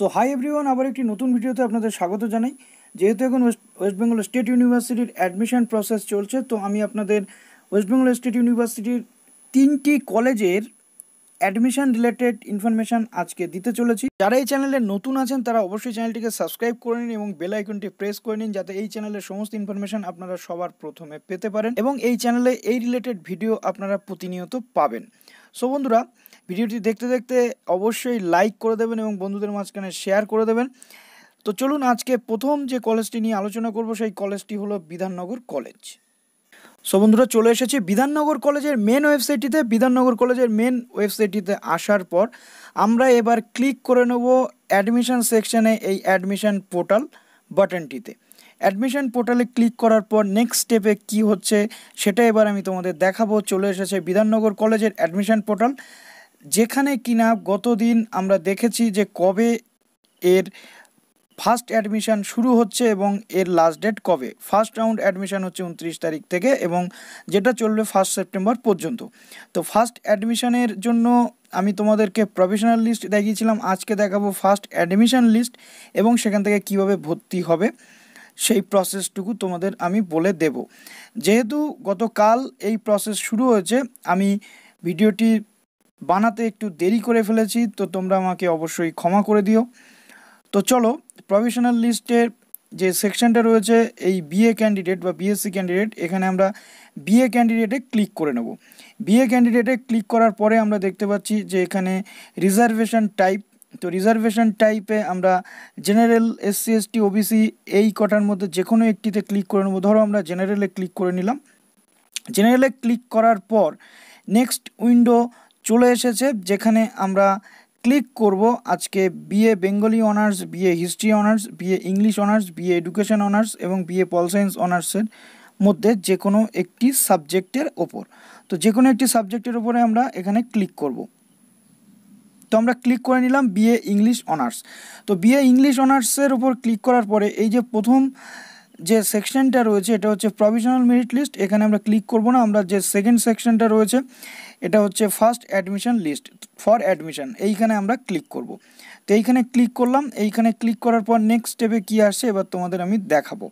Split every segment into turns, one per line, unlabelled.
So hi everyone, আবার একটি নতুন ভিডিওতে আপনাদের স্বাগত জানাই। যেহেতু এখন ওয়েস্ট বেঙ্গল স্টেট ইউনিভার্সিটির অ্যাডমিশন প্রসেস চলছে, তো আমি আপনাদের ওয়েস্ট বেঙ্গল স্টেট ইউনিভার্সিটির 3টি কলেজের অ্যাডমিশন রিলেটেড ইনফরমেশান আজকে দিতে চলেছি। যারা এই চ্যানেলে নতুন আছেন তারা অবশ্যই চ্যানেলটিকে সাবস্ক্রাইব করে নিন এবং বেল আইকনটি প্রেস করে নিন, যাতে এই চ্যানেলের সমস্ত ইনফরমেশান আপনারা সবার প্রথমে পেতে পারেন এবং এই চ্যানেলে এই রিলেটেড ভিডিও আপনারা প্রতিনিয়ত পাবেন। সো বন্ধুরা, ভিডিওটি দেখতে দেখতে অবশ্যই লাইক করে দেবেন এবং বন্ধুদের মাঝখানে শেয়ার করে দেবেন। তো চলুন, আজকে প্রথম যে কলেজটি নিয়ে আলোচনা করব সেই কলেজটি হলো বিধাননগর কলেজ। সো বন্ধুরা, চলে এসেছি বিধাননগর কলেজের মেন ওয়েবসাইটটিতে। বিধাননগর কলেজের মেন ওয়েবসাইটটিতে আসার পর আমরা এবার ক্লিক করে নেব অ্যাডমিশন সেকশানে, এই অ্যাডমিশন পোর্টাল বাটনটিতে। অ্যাডমিশন পোর্টালে ক্লিক করার পর নেক্সট স্টেপে কি হচ্ছে সেটা এবার আমি তোমাদের দেখাবো। চলে এসেছে বিধাননগর কলেজের অ্যাডমিশন পোর্টাল, যেখানে কিনা গতদিন আমরা দেখেছি যে কবে এর ফার্স্ট অ্যাডমিশান শুরু হচ্ছে এবং এর লাস্ট ডেট কবে। ফার্স্ট রাউন্ড অ্যাডমিশান হচ্ছে 29 তারিখ থেকে এবং যেটা চলবে 1 সেপ্টেম্বর পর্যন্ত। তো ফার্স্ট অ্যাডমিশানের জন্য আমি তোমাদেরকে প্রভিশনাল লিস্ট দেখিয়েছিলাম, আজকে দেখাবো ফার্স্ট অ্যাডমিশান লিস্ট এবং সেখান থেকে কিভাবে ভর্তি হবে সেই প্রসেসটুকু তোমাদের আমি বলে দেব। যেহেতু গতকাল এই প্রসেস শুরু হয়েছে, আমি ভিডিওটি বানাতে একটু দেরি করে ফেলেছি, তো তোমরা আমাকে অবশ্যই ক্ষমা করে দিও। তো চলো, প্রভিশনাল লিস্টের যে সেকশনটা রয়েছে এই বিএ ক্যান্ডিডেট বা বিএসসি ক্যান্ডিডেট, এখানে আমরা বিএ ক্যান্ডিডেটে ক্লিক করে নেব। বিএ ক্যান্ডিডেটে ক্লিক করার পরে আমরা দেখতে পাচ্ছি যে এখানে রিজার্ভেশন টাইপ, তো রিজার্ভেশন টাইপে আমরা জেনারেল, এসসি এসটি, ওবিসি এই কটার মধ্যে যে কোনো একটিতে ক্লিক করে নেব। ধরো আমরা জেনারেলে ক্লিক করে নিলাম। জেনারেলে ক্লিক করার পর নেক্সট উইন্ডো চলে এসেছে, যেখানে আমরা ক্লিক করব আজকে BA Bengali honours, BA history honours, BA English honours, BA education honours এবং বিএ পল সায়েন্স অনার্সের মধ্যে যে কোনো একটি সাবজেক্টের ওপর। তো যে কোনো একটি সাবজেক্টের ওপরে আমরা এখানে ক্লিক করব। তো আমরা ক্লিক করে নিলাম বিএ ইংলিশ অনার্স। তো বিএ ইংলিশ অনার্সের ওপর ক্লিক করার পরে এই যে প্রথম যে সেকশনটা রয়েছে এটা হচ্ছে প্রভিশনাল মেরিট লিস্ট, এখানে আমরা ক্লিক করব না। আমরা যে সেকেন্ড সেকশনটা রয়েছে এটা হচ্ছে first admission list for admission, এইখানে আমরা ক্লিক করব। তো এইখানে ক্লিক করলাম। এইখানে ক্লিক করার পর নেক্সট স্টেপে কী আসছে এবার তোমাদের আমি দেখাবো।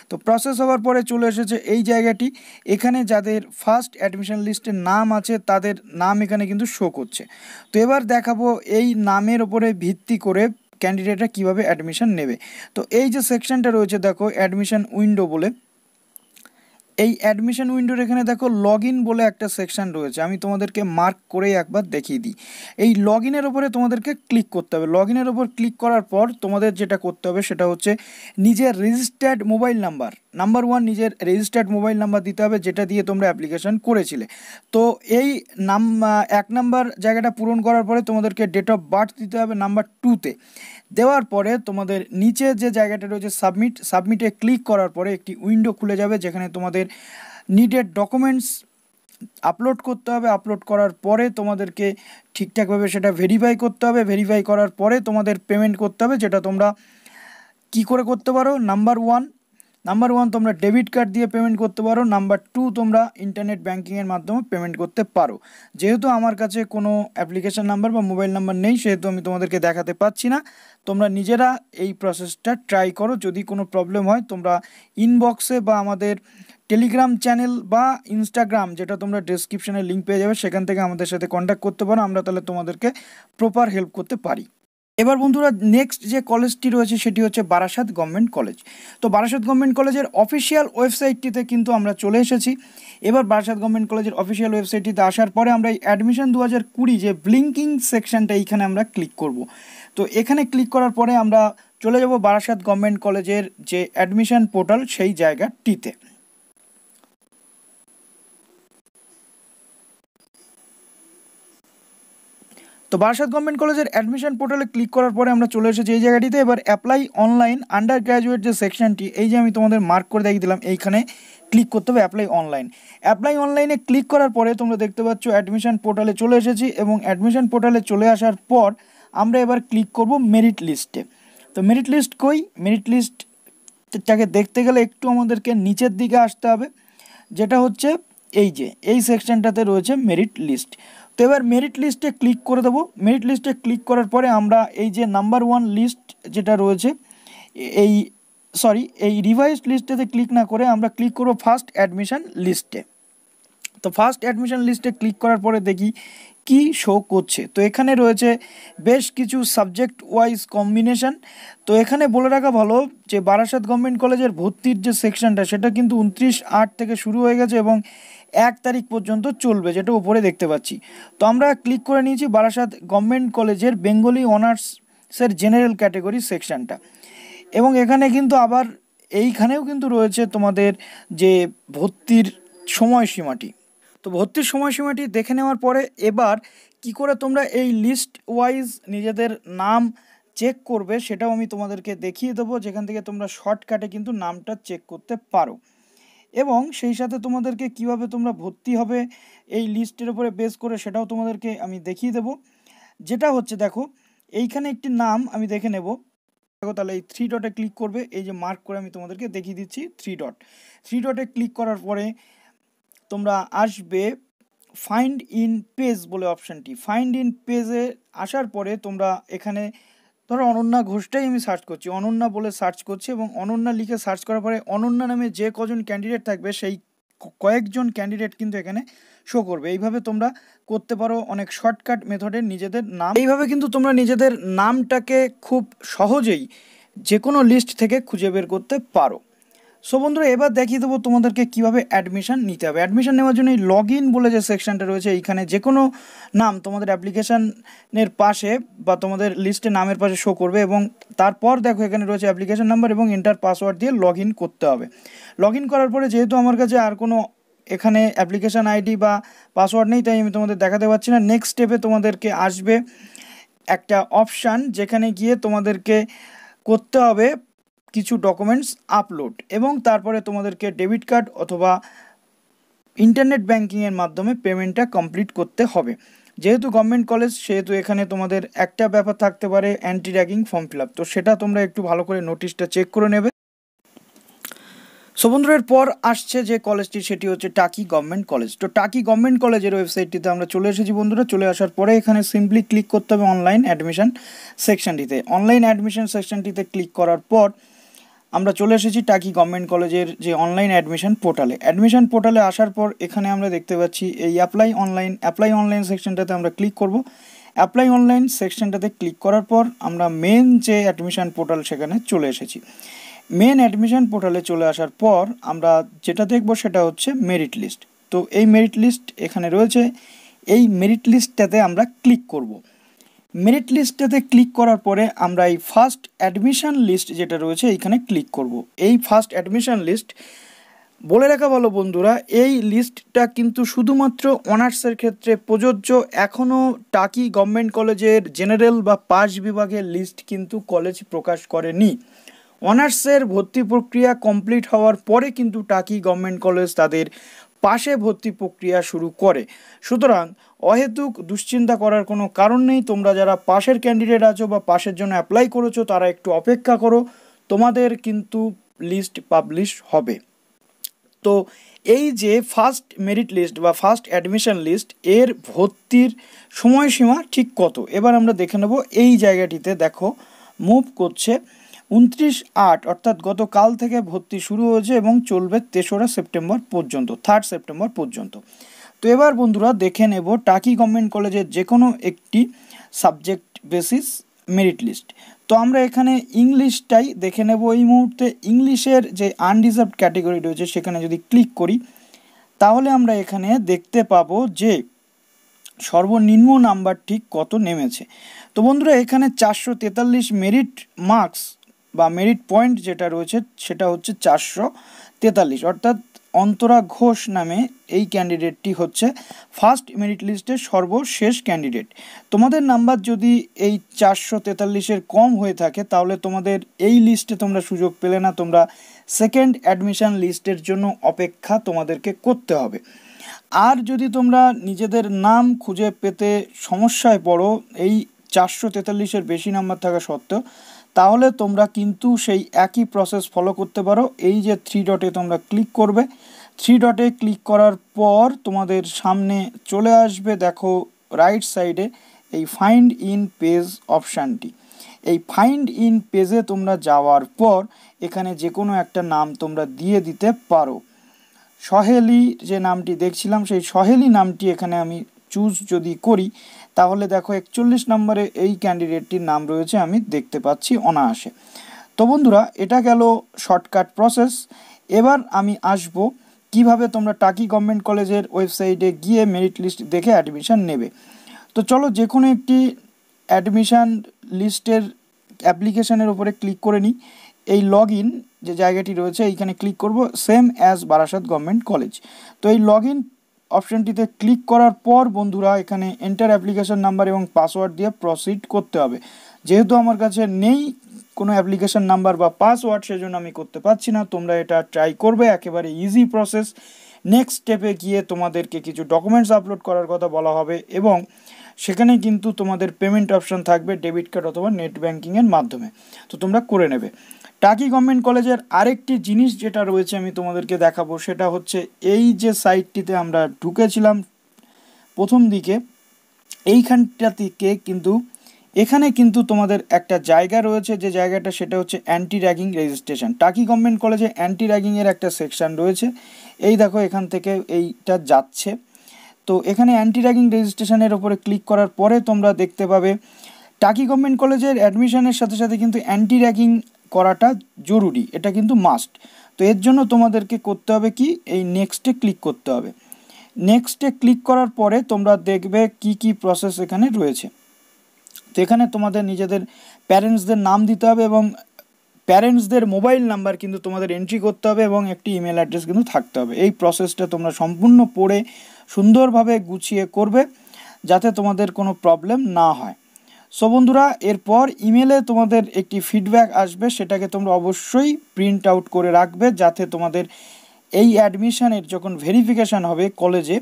তো প্রসেস হওয়ার পরে চলে এসেছে এই জায়গাটি, এখানে যাদের ফার্স্ট অ্যাডমিশন লিস্টে নাম আছে তাদের নাম এখানে কিন্তু শো করছে। তো এবার দেখাবো এই নামের ওপরে ভিত্তি করে ক্যান্ডিডেটরা কীভাবে অ্যাডমিশন নেবে। তো এই যে সেকশনটা রয়েছে দেখো অ্যাডমিশন উইন্ডো বলে, এই অ্যাডমিশন উইন্ডোর এখানে দেখো লগ ইন বলে একটা সেকশন রয়েছে, আমি তোমাদেরকে মার্ক করেই একবার দেখিয়ে দিই। এই লগ ইনের ওপরে তোমাদেরকে ক্লিক করতে হবে। লগ ইনের ওপর ক্লিক করার পর তোমাদের যেটা করতে হবে সেটা হচ্ছে নিজের রেজিস্টার্ড মোবাইল নাম্বার, নাম্বার 1 নিজের রেজিস্টার্ড মোবাইল নাম্বার দিতে হবে, যেটা দিয়ে তোমরা অ্যাপ্লিকেশন করেছিলে। তো এই 1 নাম্বার জায়গাটা পূরণ করার পরে তোমাদেরকে ডেট অফ বার্থ দিতে হবে নাম্বার 2তে। দেওয়ার পরে তোমাদের নিচে যে জায়গাটা রয়েছে সাবমিটে ক্লিক করার পরে একটি উইন্ডো খুলে যাবে, যেখানে তোমাদের নিডেড ডকুমেন্টস আপলোড করতে হবে। আপলোড করার পরে তোমাদেরকে ঠিকঠাকভাবে সেটা ভেরিফাই করতে হবে। ভেরিফাই করার পরে তোমাদের পেমেন্ট করতে হবে, যেটা তোমরা কি করে করতে পারো। নাম্বার ওয়ান তোমরা ডেবিট কার্ড দিয়ে পেমেন্ট করতে পারো। নাম্বার 2 তোমরা ইন্টারনেট ব্যাঙ্কিংয়ের মাধ্যমে পেমেন্ট করতে পারো। যেহেতু আমার কাছে কোনো অ্যাপ্লিকেশন নাম্বার বা মোবাইল নাম্বার নেই, সেহেতু আমি তোমাদেরকে দেখাতে পাচ্ছি না। তোমরা নিজেরা এই প্রসেসটা ট্রাই করো। যদি কোনো প্রবলেম হয় তোমরা ইনবক্সে বা আমাদের টেলিগ্রাম চ্যানেল বা ইনস্টাগ্রাম, যেটা তোমরা ডেসক্রিপশনে লিঙ্ক পেয়ে যাবে, সেখান থেকে আমাদের সাথে কন্ট্যাক্ট করতে পারো। আমরা তাহলে তোমাদেরকে প্রপার হেল্প করতে পারি। এবার বন্ধুরা, নেক্সট যে কলেজটি রয়েছে সেটি হচ্ছে বারাসাত গভর্নমেন্ট কলেজ। তো বারাসাত গভর্নমেন্ট কলেজের অফিসিয়াল ওয়েবসাইটটিতে কিন্তু আমরা চলে এসেছি। এবার বারাসাত গভর্নমেন্ট কলেজের অফিসিয়াল ওয়েবসাইটটিতে আসার পরে আমরা এই অ্যাডমিশন 2020 যে ব্লিঙ্কিং সেকশনটা এইখানে আমরা ক্লিক করব। তো এখানে ক্লিক করার পরে আমরা চলে যাব বারাসাত গভর্নমেন্ট কলেজের যে অ্যাডমিশন পোর্টাল সেই জায়গাটিতে। তো বারাসাত গভর্নমেন্ট কলেজের অ্যাডমিশন পোর্টালে ক্লিক করার পরে আমরা চলে এসেছি এই জায়গাটিতে। এবার অ্যাপ্লাই অনলাইন আন্ডার গ্র্যাজুয়েট যে সেকশনটি, এই যে আমি তোমাদের মার্ক করে দেখিয়ে দিলাম, এইখানে ক্লিক করতে হবে অ্যাপ্লাই অনলাইন। অ্যাপ্লাই অনলাইনে ক্লিক করার পরে তোমরা দেখতে পাচ্ছ অ্যাডমিশন পোর্টালে চলে এসেছি এবং অ্যাডমিশন পোর্টালে চলে আসার পর আমরা এবার ক্লিক করব মেরিট লিস্টে। তো মেরিট লিস্ট কই, মেরিট লিস্টটাকে দেখতে গেলে একটু আমাদেরকে নিচের দিকে আসতে হবে, যেটা হচ্ছে এই যে এই সেকশনটাতে রয়েছে মেরিট লিস্ট। তো এবার মেরিট লিস্টে ক্লিক করে দেবো। মেরিট লিস্টে ক্লিক করার পরে আমরা এই যে নাম্বার 1 লিস্ট যেটা রয়েছে এই রিভাইজড লিস্টেতে ক্লিক না করে আমরা ক্লিক করবো ফার্স্ট অ্যাডমিশন লিস্টে। তো ফার্স্ট অ্যাডমিশন লিস্টে ক্লিক করার পরে দেখি কি শো করছে। তো এখানে রয়েছে বেশ কিছু সাবজেক্ট ওয়াইজ কম্বিনেশন। তো এখানে বলে রাখা ভালো যে বারাসাত গভর্নমেন্ট কলেজের ভর্তির যে সেকশনটা সেটা কিন্তু 29/8 থেকে শুরু হয়ে গেছে এবং 1 তারিখ পর্যন্ত চলবে, যেটা উপরে দেখতে পাচ্ছি। তো আমরা ক্লিক করে নিয়েছি বারাসাত গভর্নমেন্ট কলেজের বেঙ্গলি অনার্সের জেনারেল ক্যাটেগরি সেকশনটা। এবং এখানে কিন্তু আবার এইখানেও কিন্তু রয়েছে তোমাদের যে ভর্তির সময়সীমাটি। তো ভর্তির সময়সীমাটি দেখে নেওয়ার পরে এবার কি করে তোমরা এই লিস্ট ওয়াইজ নিজেদের নাম চেক করবে সেটাও আমি তোমাদেরকে দেখিয়ে দেবো, যেখান থেকে তোমরা শর্টকাটে কিন্তু নামটা চেক করতে পারো। এবং সেই সাথে তোমাদেরকে কিভাবে তোমরা ভর্তি হবে এই লিস্টের উপরে বেস করে সেটাও তোমাদেরকে আমি দেখিয়ে দেবো। যেটা হচ্ছে দেখো এইখানে একটি নাম আমি দেখে নেব। দেখো তাহলে এই 3 ডটে ক্লিক করবে, এই যে মার্ক করে আমি তোমাদেরকে দেখিয়ে দিচ্ছি 3 ডটে ক্লিক করার পরে তোমরা আসবে ফাইন্ড ইন পেজ বলে অপশানটি। ফাইন্ড ইন পেজে আসার পরে তোমরা এখানে ধরো অনন্যা ঘোষটাই আমি সার্চ করছি, অনন্যা বলে সার্চ করছি এবং অনন্যা লিখে সার্চ করার পরে অনন্যা নামে যে কজন ক্যান্ডিডেট থাকবে সেই কয়েকজন ক্যান্ডিডেট কিন্তু এখানে শো করবে। এইভাবে তোমরা করতে পারো অনেক শর্টকাট মেথডে নিজেদের নাম। এইভাবে কিন্তু তোমরা নিজেদের নামটাকে খুব সহজেই যে কোনো লিস্ট থেকে খুঁজে বের করতে পারো। সো বন্ধুরা এবার দেখিয়ে দেবো তোমাদেরকে কীভাবে অ্যাডমিশন নিতে হবে। অ্যাডমিশন নেওয়ার জন্য এই লগ ইন বলে যে সেকশনটা রয়েছে এইখানে যে কোনো নাম তোমাদের অ্যাপ্লিকেশানের পাশে বা তোমাদের লিস্টে নামের পাশে শো করবে এবং তারপর দেখো এখানে রয়েছে অ্যাপ্লিকেশান নাম্বার এবং এন্টার পাসওয়ার্ড দিয়ে লগ ইন করতে হবে। লগ ইন করার পরে যেহেতু আমার কাছে আর কোনো এখানে অ্যাপ্লিকেশান আইডি বা পাসওয়ার্ড নেই তাই আমি তোমাদের দেখাতে পারছি না। নেক্সট স্টেপে তোমাদেরকে আসবে একটা অপশান যেখানে গিয়ে তোমাদেরকে করতে হবে কিছু ডকুমেন্টস আপলোড এবং তারপরে তোমাদেরকে ডেবিট কার্ড অথবা ইন্টারনেট ব্যাঙ্কিংয়ের মাধ্যমে পেমেন্টটা কমপ্লিট করতে হবে। যেহেতু গভর্নমেন্ট কলেজ সেহেতু এখানে তোমাদের একটা ব্যাপার থাকতে পারে anti ragging form fill up, তো সেটা তোমরা একটু ভালো করে নোটিশটা চেক করে নেবে। সো বন্ধুরা এরপর আসছে যে কলেজটি সেটি হচ্ছে টাকি গভর্নমেন্ট কলেজ। তো টাকি গভর্নমেন্ট কলেজের ওয়েবসাইটটিতে আমরা চলে এসেছি বন্ধুরা। চলে আসার পরে এখানে সিম্পলি ক্লিক করতে হবে অনলাইন অ্যাডমিশন সেকশনটিতে। অনলাইন অ্যাডমিশন সেকশনটিতে ক্লিক করার পর আমরা চলে এসেছি টাকি গভর্নমেন্ট কলেজের যে অনলাইন অ্যাডমিশন পোর্টালে। অ্যাডমিশন পোর্টালে আসার পর এখানে আমরা দেখতে পাচ্ছি এই অ্যাপ্লাই অনলাইন সেকশনটাতে আমরা ক্লিক করব। অ্যাপ্লাই অনলাইন সেকশনটাতে ক্লিক করার পর আমরা মেন যে অ্যাডমিশন পোর্টাল সেখানে চলে এসেছি। মেন অ্যাডমিশন পোর্টালে চলে আসার পর আমরা যেটা দেখব সেটা হচ্ছে মেরিট লিস্ট। তো এই মেরিট লিস্ট এখানে রয়েছে, এই মেরিট লিস্টটাতে আমরা ক্লিক করব। মেরিট লিস্টটাতে ক্লিক করার পরে আমরা এই ফার্স্ট অ্যাডমিশন লিস্ট যেটা রয়েছে এইখানে ক্লিক করব। এই ফার্স্ট অ্যাডমিশন লিস্ট বলে রাখা ভালো বন্ধুরা, এই লিস্টটা কিন্তু শুধুমাত্র অনার্সের ক্ষেত্রে প্রযোজ্য। এখনও টাকি গভর্নমেন্ট কলেজের জেনারেল বা পাস বিভাগের লিস্ট কিন্তু কলেজ প্রকাশ করেনি। অনার্সের ভর্তি প্রক্রিয়া কমপ্লিট হওয়ার পরে কিন্তু টাকি গভর্নমেন্ট কলেজ তাদের পাশে ভর্তি প্রক্রিয়া শুরু করে। সুতরাং অহেতুক দুশ্চিন্তা করার কোনো কারণ নেই। তোমরা যারা পাশের ক্যান্ডিডেট আছো বা পাশের জন্য অ্যাপ্লাই করেছো তারা একটু অপেক্ষা করো, তোমাদের কিন্তু লিস্ট পাবলিশ হবে। তো এই যে ফার্স্ট মেরিট লিস্ট বা ফার্স্ট অ্যাডমিশন লিস্ট এর ভর্তির সময়সীমা ঠিক কত এবার আমরা দেখে নেব। এই জায়গাটিতে দেখো মুভ করছে 29/8 অর্থাৎ গতকাল থেকে ভর্তি শুরু হয়েছে এবং চলবে 3রা সেপ্টেম্বর পর্যন্ত, 3 সেপ্টেম্বর পর্যন্ত। তো এবার বন্ধুরা দেখে নেব টাকি গভর্নমেন্ট কলেজের যে কোনো একটি সাবজেক্ট বেসিস মেরিট লিস্ট। তো আমরা এখানে ইংলিশটাই দেখে নেব এই মুহূর্তে। ইংলিশের যে আনরিজার্ভড ক্যাটেগরি রয়েছে সেখানে যদি ক্লিক করি তাহলে আমরা এখানে দেখতে পাবো যে সর্বনিম্ন নাম্বার ঠিক কত নেমেছে। তো বন্ধুরা এখানে 443 মেরিট মার্কস বা মেরিট পয়েন্ট যেটা রয়েছে সেটা হচ্ছে 443, অর্থাৎ অন্তরা ঘোষ নামে এই ক্যান্ডিডেটটি হচ্ছে ফার্স্ট মেরিট লিস্টের সর্বশেষ ক্যান্ডিডেট। তোমাদের নাম্বার যদি এই 443-এর কম হয়ে থাকে তাহলে তোমাদের এই লিস্টে তোমরা সুযোগ পেলে না, তোমরা সেকেন্ড অ্যাডমিশন লিস্টের জন্য অপেক্ষা তোমাদেরকে করতে হবে। আর যদি তোমরা নিজেদের নাম খুঁজে পেতে সমস্যায় পড়ো এই 443-এর বেশি নাম্বার থাকা সত্ত্বেও, তাহলে তোমরা কিন্তু সেই একই প্রসেস ফলো করতে পারো। এই যে 3 ডটে তোমরা ক্লিক করবে, 3 ডটে ক্লিক করার পর তোমাদের সামনে চলে আসবে দেখো রাইট সাইডে এই ফাইন্ড ইন পেজ অপশানটি, এই ফাইন্ড ইন পেজে তোমরা যাওয়ার পর এখানে যে কোনো একটা নাম তোমরা দিয়ে দিতে পারো। সহেলি যে নামটি দেখছিলাম সেই সহেলি নামটি এখানে আমি চুজ যদি করি তাহলে দেখো 41 নম্বরে এই ক্যান্ডিডেটটির নাম রয়েছে, আমি দেখতে পাচ্ছি অনায়াসে। তো বন্ধুরা, এটা গেল শর্টকাট প্রসেস। এবার আমি আসব কিভাবে তোমরা টাকি গভর্নমেন্ট কলেজের ওয়েবসাইটে গিয়ে মেরিট লিস্ট দেখে অ্যাডমিশন নেবে। তো চলো যে কোনো একটি অ্যাডমিশন লিস্টের অ্যাপ্লিকেশনের উপরে ক্লিক করে নিই। এই লগ ইন যে জায়গাটি রয়েছে এইখানে ক্লিক করব, same as Barasat government college. তো এই লগ ইন অপশানটিতে ক্লিক করার পর বন্ধুরা এখানে এন্টার অ্যাপ্লিকেশন নাম্বার এবং পাসওয়ার্ড দিয়ে প্রসিড করতে হবে। যেহেতু আমার কাছে নেই কোনো অ্যাপ্লিকেশন নাম্বার বা পাসওয়ার্ড, সেজন্য আমি করতে পারছি না। তোমরা এটা ট্রাই করবে, একেবারে ইজি প্রসেস। নেক্সট স্টেপে গিয়ে তোমাদেরকে কিছু ডকুমেন্টস আপলোড করার কথা বলা হবে এবং সেখানে কিন্তু তোমাদের পেমেন্ট অপশান থাকবে ডেবিট কার্ড অথবা নেট ব্যাঙ্কিংয়ের মাধ্যমে, তো তোমরা করে নেবে। টাকি গভর্নমেন্ট কলেজের আরেকটি জিনিস যেটা রয়েছে আমি তোমাদেরকে দেখাবো, সেটা হচ্ছে এই যে সাইটটিতে আমরা ঢুকেছিলাম প্রথম দিকে, এইখানটা থেকে কিন্তু এখানে কিন্তু তোমাদের একটা জায়গা রয়েছে, যে জায়গাটা সেটা হচ্ছে অ্যান্টি র্যাগিং রেজিস্ট্রেশন। টাকি গভর্নমেন্ট কলেজে অ্যান্টি র্যাগিংয়ের একটা সেকশন রয়েছে, এই দেখো এখান থেকে এইটা যাচ্ছে। তো এখানে অ্যান্টি র্যাগিং রেজিস্ট্রেশনের ওপরে ক্লিক করার পরে তোমরা দেখতে পাবে টাকি গভর্নমেন্ট কলেজের অ্যাডমিশনের সাথে সাথে কিন্তু অ্যান্টি র্যাগিং করাটা জরুরি, এটা কিন্তু মাস্ট। তো এর জন্য তোমাদেরকে করতে হবে কি, এই নেক্সটে ক্লিক করতে হবে। নেক্সটে ক্লিক করার পরে তোমরা দেখবে কি কি প্রসেস এখানে রয়েছে। তো এখানে তোমাদের নিজেদের প্যারেন্টসদের নাম দিতে হবে এবং প্যারেন্টসদের মোবাইল নাম্বার কিন্তু তোমাদের এন্ট্রি করতে হবে এবং একটি ইমেল অ্যাড্রেস কিন্তু থাকতে হবে। এই প্রসেসটা তোমরা সম্পূর্ণ পড়ে সুন্দরভাবে গুছিয়ে করবে যাতে তোমাদের কোনো প্রবলেম না হয়। সো বন্ধুরা, এরপর ইমেলে তোমাদের একটি ফিডব্যাক আসবে, সেটাকে তোমরা অবশ্যই প্রিন্ট আউট করে রাখবে যাতে তোমাদের এই অ্যাডমিশনের যখন ভেরিফিকেশান হবে কলেজে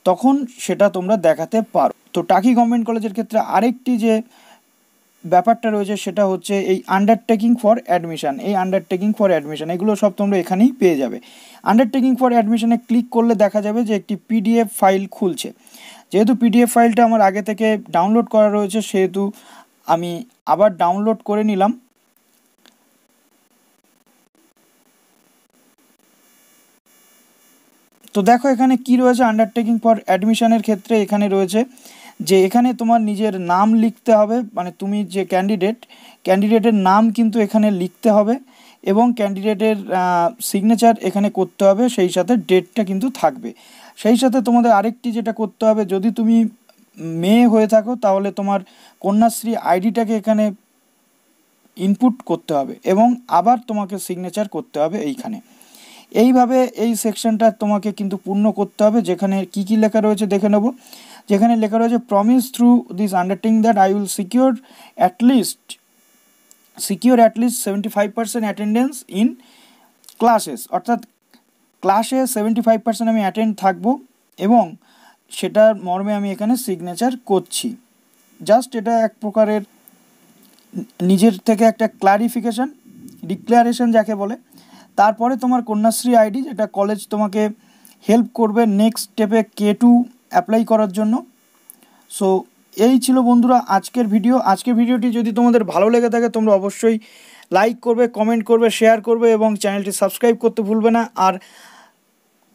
তখন সেটা তোমরা দেখাতে পারো। তো টাকি গভর্নমেন্ট কলেজের ক্ষেত্রে আরেকটি যে ব্যাপারটা রয়েছে সেটা হচ্ছে এই আন্ডারটেকিং ফর অ্যাডমিশন। এই আন্ডারটেকিং ফর অ্যাডমিশন এগুলো সব তোমরা এখানেই পেয়ে যাবে। আন্ডারটেকিং ফর অ্যাডমিশনে ক্লিক করলে দেখা যাবে যে একটি পিডিএফ ফাইল খুলছে। যেহেতু পিডিএফ ফাইলটা আমার আগে থেকে ডাউনলোড করা রয়েছে সেহেতু আমি আবার ডাউনলোড করে নিলাম। তো দেখো এখানে কি রয়েছে আন্ডারটেকিং ফর অ্যাডমিশনের ক্ষেত্রে, এখানে রয়েছে যে এখানে তোমার নিজের নাম লিখতে হবে, মানে তুমি যে ক্যান্ডিডেটের নাম কিন্তু এখানে লিখতে হবে এবং ক্যান্ডিডেটের সিগনেচার এখানে করতে হবে, সেই সাথে ডেটটা কিন্তু থাকবে। সেই সাথে তোমাদের আরেকটি যেটা করতে হবে, যদি তুমি মেয়ে হয়ে থাকো তাহলে তোমার কন্যাশ্রী আইডিটাকে এখানে ইনপুট করতে হবে এবং আবার তোমাকে সিগনেচার করতে হবে এইখানে। এইভাবে এই সেকশনটা তোমাকে কিন্তু পূর্ণ করতে হবে। যেখানে কি কি লেখা রয়েছে দেখে নেব। যেখানে লেখা রয়েছে promise through this undertaking that I will secure at least 75% attendance in classes, অর্থাৎ ক্লাসে 75% আমি অ্যাটেন্ড থাকবো এবং সেটার মর্মে আমি এখানে সিগনেচার করছি। জাস্ট এটা এক প্রকারের নিজের থেকে একটা ক্লারিফিকেশান, ডিক্লারেশন যাকে বলে। তারপরে তোমার কন্যাশ্রী আইডি, যেটা কলেজ তোমাকে হেল্প করবে নেক্সট স্টেপে K2 অ্যাপ্লাই করার জন্য। সো এই ছিল বন্ধুরা আজকের ভিডিও। আজকের ভিডিওটি যদি তোমাদের ভালো লেগে থাকে তোমরা অবশ্যই লাইক করবে, কমেন্ট করবে, শেয়ার করবে এবং চ্যানেলটি সাবস্ক্রাইব করতে ভুলবে না। আর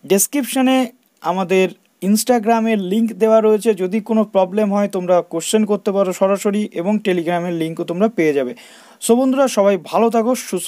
ডেসক্রিপশানে আমাদের ইনস্টাগ্রামের লিঙ্ক দেওয়া রয়েছে, যদি কোনো প্রবলেম হয় তোমরা কোশ্চেন করতে পারো সরাসরি এবং টেলিগ্রামের লিঙ্কও তোমরা পেয়ে যাবে। সো বন্ধুরা সবাই ভালো থাকো, সুস্থ